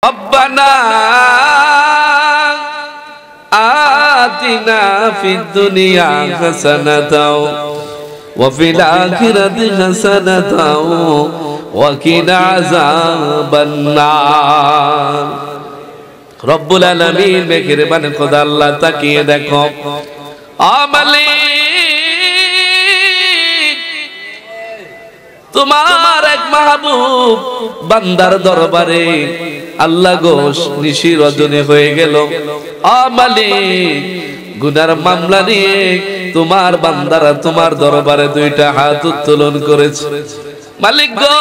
রব্বানা আতিনা ফিদ দুনিয়া হাসানাতাও ওয়া ফিল আখিরাতি হাসানাতাও ওয়া কিনা আযাবান নার। রব্বুল আলামিন মেহেরবান খোদা আল্লাহ তাকিয়ে দেখো, মালিক তোমার এক মাহবুব বান্দার দরবারে আল্লাহ গোশ নিশি রজনী হয়ে গেল। মালিক গুনার মামলা নিয়ে তোমার বান্দারা তোমার দরবারে দুইটা হাত উত্তোলন করেছে। মালিক গো,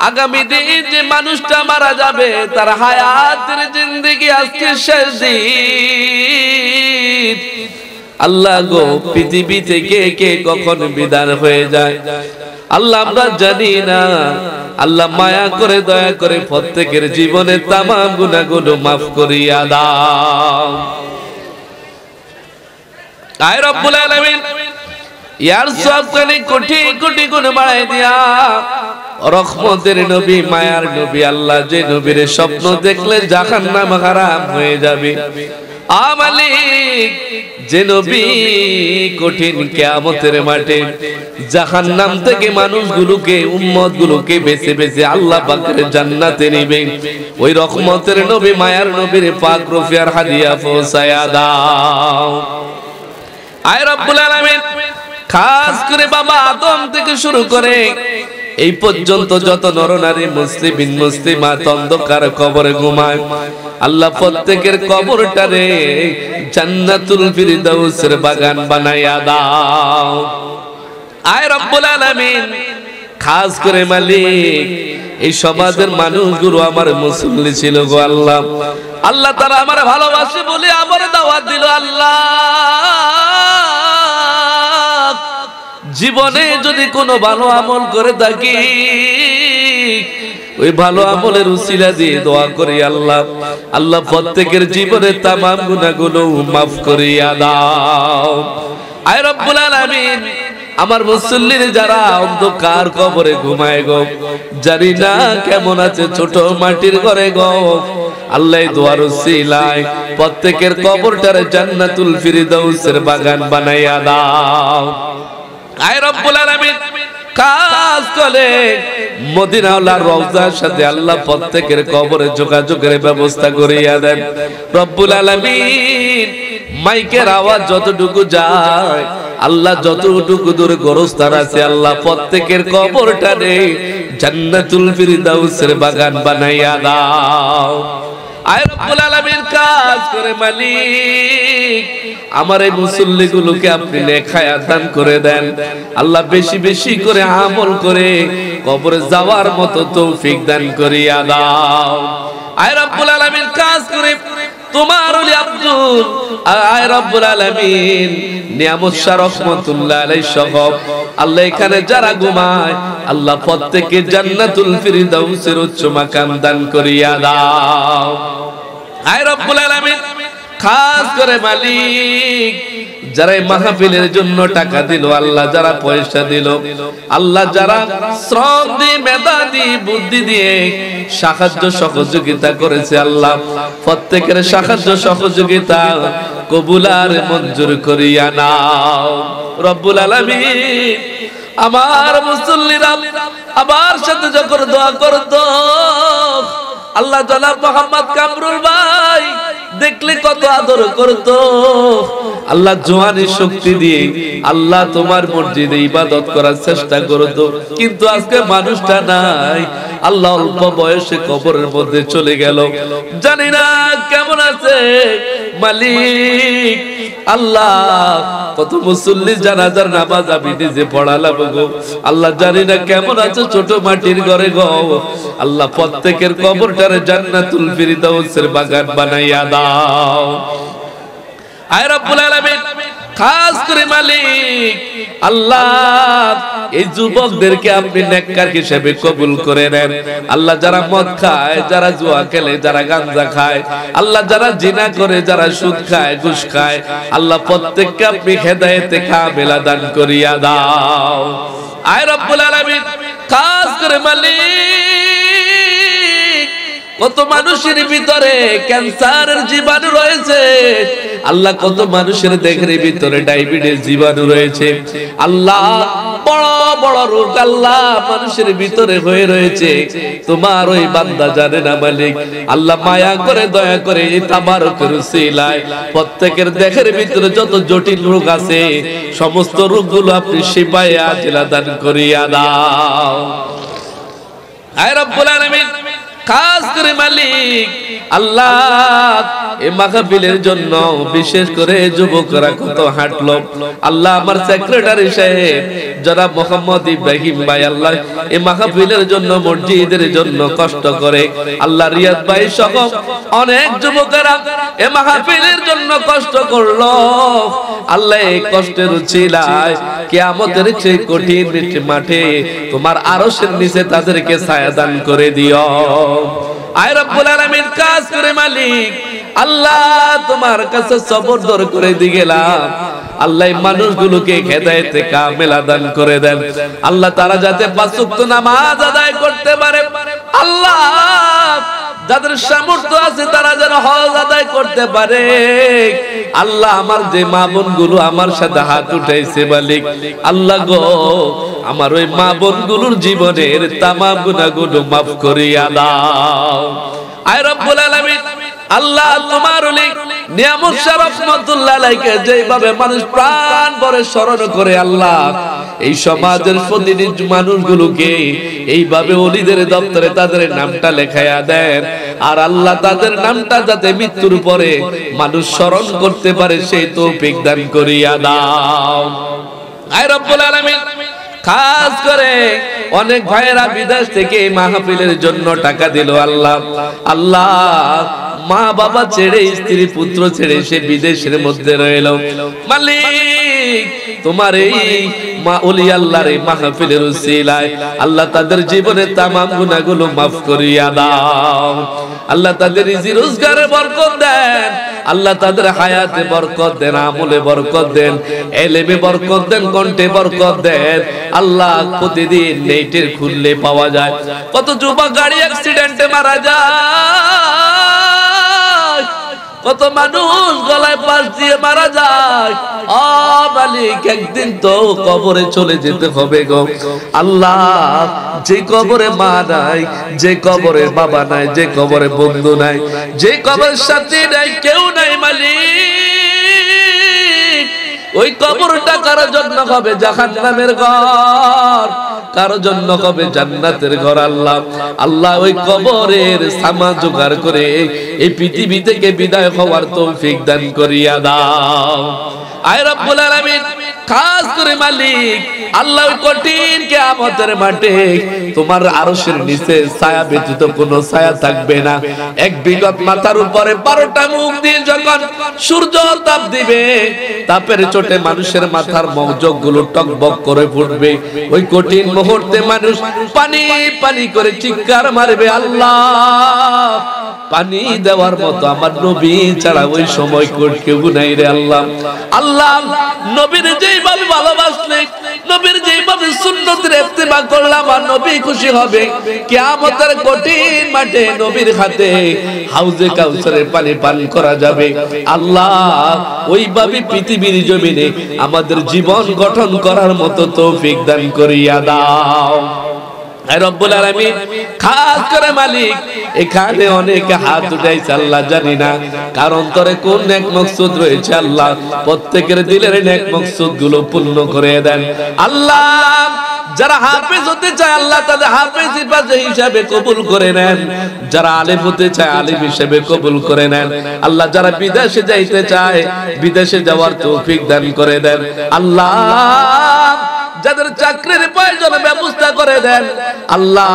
আগামী দিন যে মানুষটা মারা যাবে তার হায়াতের জিন্দেগি আজকে শেষ দিন। আল্লাহ গো, পৃথিবী থেকে কে কখন বিদায় হয়ে যায় আল্লাহ আমরা জানি না। আল্লাহ মায়া করে দয়া করে প্রত্যেকের জীবনের তামাম গুনাহগুলো মাফ করিয়া দাও। আয় রব্বুল আলামিন ইয়ার সবখানে কোটি কোটি গুণ বাড়াই দিয়া রহমতের নবী মায়ার নবী আল্লাহ যে নবীর স্বপ্ন দেখলে জাহান্নাম হারাম হয়ে যাবে। মালিক যে নবী কঠিন কিয়ামতের মাঠে জাহান্নাম থেকে মানুষগুলোকে উম্মতগুলোকে বেছে বেছে আল্লাহ পাকের জান্নাতে নিবে, ওই রহমতের নবী মায়ার নবীর পাক রফিয়ার হাদিয়া পৌঁছায়া দাও। আয় রব্বুল আলামিন খাস করে বাবা আদম থেকে শুরু করে এই পর্যন্ত যত নরনারী মুসলিম মুসলিমাত অন্ধকার কবরে ঘুমায় আল্লাহ প্রত্যেকের কবরটারে জান্নাতুল ফিরদাউসের বাগান বানাইয়া দাও। আয় রব্বুল আলামিন খাস করে মালিক এই সমাজের মানুষগুলো আমার মুসল্লি ছিল গো আল্লাহ, আল্লাহ তারা আমার ভালোবাসে বলে আমার দাওয়াত দিল। আল্লাহ জীবনে যদি কোনো ভালো আমল করে থাকি ওই ভালো আমলের উসিলা দিয়ে দোয়া করি আল্লাহ, আল্লাহ প্রত্যেকের জীবনের তামাম গুনাহগুলো মাফ করিয়া দাও। আয় রব্বুল আলামিন আমার মুসল্লির যারা অন্ধকার কবরে ঘুমায় গো, জানি না কেমন আছে ছোট মাটির ঘরে গো, আল্লাহ দোয়ার উসিলায় প্রত্যেকের কবরটারে জান্নাতুল ফিরদাউসের বাগান বানাইয়া দাও। আয় রব্বুল আলামিন খাস করে মদিনাওয়ালার রওজার সাথে আল্লাহ প্রত্যেকের কবরে যোগাযোগের ব্যবস্থা করিয়া দেন। রব্বুল আলামিন মাইকের আওয়াজ যতটুকু যায় আল্লাহ যতটুকু দূরে গোরস্থান আছে আল্লাহ প্রত্যেকের কবরটারে জান্নাতুল ফিরদাউসের বাগান বানাইয়া দাও। আয় রব্বুল আলামিন কাজ করে মালিক আমার এই মুসল্লিগুলোকে আপনি নেখায়াত দান করে দেন আল্লাহ, বেশি বেশি করে আমল করে কবরে যাওয়ার মতো তৌফিক দান করিয়া দাও। আয় রব্বুল আলামিন কাজ করে তোমার ওলি আব্দুল আয় রব্বুল আলামিন নিয়ামত শাহ রহমাতুল্লাহ আলাইহি সহ আল্লাহ এখানে যারা ঘুমায় আল্লাহ প্রত্যেককে জান্নাতুল ফিরদাউসের উচ্চ মাকাম দান করিয়া দাও। আয় রব্বুল আলামিন খাস করে মালিক যারা এই মাহফিলের জন্য টাকা দিল আল্লাহ, যারা পয়সা দিল আল্লাহ, যারা শ্রম দিয়ে মেধা দিয়ে বুদ্ধি দিয়ে সাহায্য সহযোগিতা করেছে আল্লাহ প্রত্যেকের সাহায্য সহযোগিতা কবুল আর মঞ্জুর করিয়া নাও। রব্বুল আলামিন আমার মুসল্লিরা আমার সাথে যখন দোয়া করতো আল্লাহ জনাব মোহাম্মদ কামরুল ভাই দেখলে কত আদর করতো আল্লাহ, জোয়ানি শক্তি দিয়ে আল্লাহ তোমার মসজিদে ইবাদত করার চেষ্টা করতো, কিন্তু আজকে মানুষটা নাই আল্লাহ অল্প বয়সে কবরের মধ্যে চলে গেল। জানি না কেমন আছে মালিক আল্লাহ, কত মুসল্লি জানাজার নামাজ আমি নিজে পড়ালাম গো আল্লাহ, জানি না কেমন আছে ছোট মাটির ঘরে গো আল্লাহ প্রত্যেকের কবরটারে জান্নাতুল ফিরদাউসের বাগান বানাইয়া দাও। আয় রব্বুল আলামিন খাস করে মালিক আল্লাহ এই যুবকদেরকে আপনি নেককার হিসেবে কবুল করে নেন আল্লাহ, যারা মদ খায়, যারা জুয়া খেলে, যারা গাঁজা খায় আল্লাহ, যারা জিনা করে, যারা সুদ খায়, ঘুষ খায় আল্লাহ প্রত্যেককে আপনি হেদায়েতে কামেলা দান করিয়া দাও। আয় রব্বুল আলামিন খাস করে মালিক কত মানুষের ভিতরে ক্যান্সারের জীবাণু রয়েছে আল্লাহ, কত মানুষের দেহের ভিতরে ডায়াবেটিস জীবাণু রয়েছে আল্লাহ, বড় বড় রোগ আল্লাহ মানুষের ভিতরে হয়ে রয়েছে, তোমার ওই বান্দা জানে না মালিক। আল্লাহ মায়া করে দয়া করে এই তাবারকের উসিলায় প্রত্যেকের দেহের ভিতরে যত জটিল রোগ আছে সমস্ত রোগগুলো আপনি শিফায়ে আজিলা দান করিয়া দাও। আয় রব্বুল আলামিন, খাস করে মালিক আল্লাহ এই মাহফিলের জন্য বিশেষ করে যুবকরা কত হাঁটলো আল্লাহ, আমার সেক্রেটারি সাহেব জনাব মোহাম্মদ ইব্রাহিম ভাই আল্লাহ এই মাহফিলের জন্য মসজিদের জন্য কষ্ট করে আল্লাহ, রিয়াদ ভাই সহ অনেক যুবকেরা এই মাহফিলের জন্য কষ্ট করলো আল্লাহ, এই কষ্টের উছিলায় কিয়ামতের সেই কঠিন মাঠে তোমার আরশের নিচে তাদেরকে ছায়া দান করে দিও। আয় রব্বুল আলামিন, কাজ করে মালিক আল্লাহ তোমার কাছে সবর দর করে দি গেলাম আল্লাহ, মানুষগুলোকে হেদায়েতে কামেলা দান করে দেন আল্লাহ, তারা যাতে পাঁচ ওয়াক্ত নামাজ আদায় করতে পারে আল্লাহ, যাদের সামর্থ্য আছে তারা যেন হজ আদায় করতে পারে আল্লাহ। আমার যে মা বোনগুলো আমার সাথে হাত উঠাইছে মালিক আল্লাহ গো, আমার ওই মা বোনগুলোর জীবনের তামাম গুনাহগুলো মাফ করিয়া দাও। আয় রব্বুল আলামিন আল্লাহ, তোমার ওলি নিয়ামত শাহ রহমাতুল্লাহ আলাইকে যেভাবে মানুষ প্রাণ ভরে স্মরণ করে আল্লাহ, এই সমাজের প্রতিটি মানুষগুলোকে এইভাবে ওলিদের দপ্তরে তাদের নামটা লেখায়া দেন আর আল্লাহ তাদের নামটা যাতে মৃত্যুর পরে মানুষ স্মরণ করতে পারে সেই তৌফিক দান করিয়া দাও। আয় রব্বুল আলামিন, খাস করে অনেক ভাইয়েরা বিদেশ থেকে মাহফিলের জন্য টাকা দিল আল্লাহ, আল্লাহ মা বাবা ছেড়ে স্ত্রী পুত্র ছেড়ে সে বিদেশের মধ্যে রইল মালিক, তোমার এই মা ওলি আল্লাহর এই মাহফিলের উসিলায় আল্লাহ তাদের জীবনের তামাম গুনাহগুলো মাফ করিয়া দাও আল্লাহ, তাদের রিজিক রোজগারে বরকত দেন আল্লাহ, তাদের হায়াতে বরকত দেন, আমলে বরকত দেন, ইলমে বরকত দেন, কণ্ঠে বরকত দেন আল্লাহ। প্রতিদিন নেটের খুললে পাওয়া যায় কত যুবক গাড়ি অ্যাক্সিডেন্টে মারা যায়, কত মানুষ গলায় ফাঁস দিয়ে মারা যায়। ও মালিক, একদিন তো কবরে চলে যেতে হবে গো আল্লাহ, যে কবরে মা নাই, যে কবরে বাবা নাই, যে কবরে বন্ধু নাই, যে কবরের সাথী নাই, কেউ নাই মালিক, ওই কবরটা কারো জন্য হবে জাহান্নামের ঘর, কারো জন্য হবে জান্নাতের ঘর আল্লাহ। আল্লাহ ওই কবরের সামা জোগাড় করে এই পৃথিবী থেকে বিদায় হওয়ার তৌফিক দান করিয়া দাও। আয় রব্বুল আলামিন, খাস করে মালিক আল্লাহ ওই কঠিন কিয়ামতের মাঠে তোমার আরশের নিচে ছায়া ব্যতীত কোনো ছায়া থাকবে না। এক বিগত মাথার উপরে 12টা মুখ দিয়ে যখন সূর্য তাপ দিবে, তাপের চোটে মানুষের মাথার মগজগুলো টকবক করে ফুটবে, ওই কঠিন মুহূর্তে মানুষ পানি পানি করে চিৎকার মারবে আল্লাহ, পানি দেওয়ার মতো আমার নবী ছাড়া ওই সময় কেউ নাই রে আল্লাহ। আল্লাহ নবীর যেইভাবে ভালোবাসলে, নবীর যেইভাবে সুন্নতের ইত্তেবা করলে আমার নবী খুশি হবে। কিয়ামতের কঠিন মাঠে নবীর হাতে হাউজে কাউসারের পানি পান করা যাবে আল্লাহ। ওইভাবে পৃথিবীর জমিনে আমাদের জীবন গঠন করার মতো তৌফিক দান করিয়া দাও। রব্বুল আলামিন, খাস করে মালিক এখানে অনেকে হাত উঠাইছে আল্লাহ, জানি না কারণ তোরে কোন নেক মকসুদ রয়েছে আল্লাহ, প্রত্যেকের দিলের নেক মকসুদ গুলো পূর্ণ করে দেন আল্লাহ। যারা হাফেজ হতে চায় আল্লাহ তাদের হাফেজ হিসাবে কবুল করে নেন, যারা আলেম হতে চায় আলেম হিসেবে কবুল করে নেন আল্লাহ, যারা বিদেশে যাইতে চায় বিদেশে যাওয়ার তৌফিক দান করে দেন আল্লাহ, যাদের চাকরির প্রয়োজন ব্যবস্থা করে দেন আল্লাহ,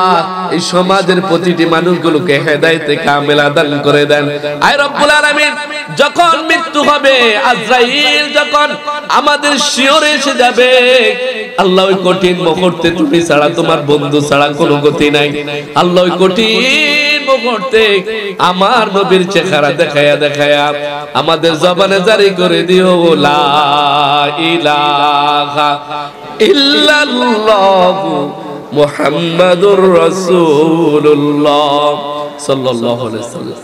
এই সমাজের প্রতিটি মানুষগুলোকে হেদায়েতে কামেলা দান করে দেন। আয় রব্বুল আলামিন, যখন মৃত্যু হবে, আজরাইল যখন আমাদের শিওরে এসে যাবে আল্লাহ, ওই কঠিন মুহূর্তে তুমি ছাড়া তোমার বন্ধু ছাড়া কোনো গতি নাই আল্লাহ, ওই কঠিন মুহূর্তে আমার নবীর চেহারা দেখায়া দেখায়া আমাদের জবানে জারি করে দিও লা ইলাহা ইল্লাল্লাহু মুহাম্মাদুর রাসূলুল্লাহ সাল্লাল্লাহু আলাইহি ওয়াসাল্লাম।